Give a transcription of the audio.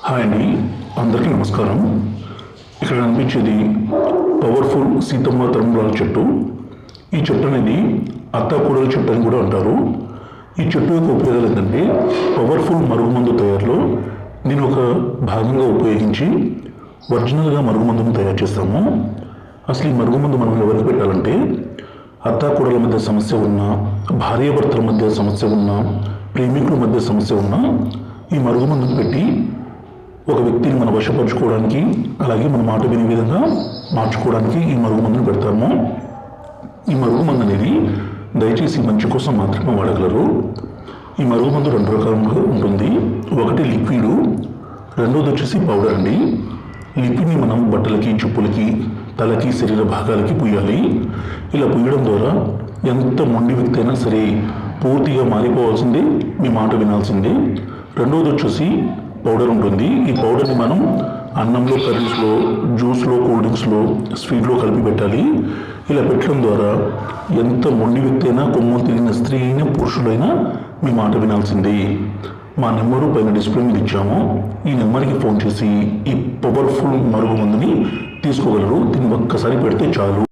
Hi అండి, అందరికీ నమస్కారం. ఇక్కడ కనిపించేది పవర్ఫుల్ సీతమ్మ తరంబరాల చెట్టు. ఈ చెట్టు అనేది అత్తాకూడల చెట్టు అని కూడా అంటారు. ఈ చెట్టు యొక్క ఉపయోగాలు ఏంటంటే పవర్ఫుల్ మరుగుమందు తయారులో దీని ఒక భాగంగా ఉపయోగించి ఒరిజినల్గా మరుగుమందును తయారు చేస్తాము. అసలు ఈ మరుగుమందు మనం ఎవరికి పెట్టాలంటే అత్తాకూడల మధ్య సమస్య ఉన్నా, భార్యాభర్తల మధ్య సమస్య ఉన్నా, ప్రేమికుల మధ్య సమస్య ఉన్నా ఈ మరుగుమందును పెట్టి ఒక వ్యక్తిని మనం వశపరచుకోవడానికి, అలాగే మన మాట వినే విధంగా మార్చుకోవడానికి ఈ మరుగుమందును పెడతాము. ఈ మరుగుమందు అనేది దయచేసి మంచి కోసం మాత్రమే వాడగలరు. ఈ మరుగుమందు రెండు రకాలుగా ఉంటుంది. ఒకటి లిక్విడ్, రెండోది వచ్చేసి పౌడర్ అండి. లిక్విడ్ని మనం బట్టలకి, చెప్పులకి, తలకి, శరీర భాగాలకి పూయాలి. ఇలా పూయడం ద్వారా ఎంత మొండి వ్యక్తి అయినా సరే పూర్తిగా మారిపోవాల్సిందే, మీ మాట వినాల్సిందే. రెండోది వచ్చేసి పౌడర్ ఉంటుంది. ఈ పౌడర్ని మనం అన్నంలో, కర్రీస్లో, జ్యూస్లో, కూల్ డ్రింక్స్లో, స్వీట్లో కలిపి పెట్టాలి. ఇలా పెట్టడం ద్వారా ఎంత మొండి వ్యక్తి అయినా, కొమ్ములు తిరిగిన స్త్రీ అయినా, పురుషులైనా మీ మాట వినాల్సిందే. మా నెంబరు పైన డిస్ప్లే మీద ఇచ్చాము. ఈ నెంబర్కి ఫోన్ చేసి ఈ పవర్ఫుల్ మరుగుమందుని తీసుకోగలరు. దీన్ని ఒక్కసారి పెడితే చాలు.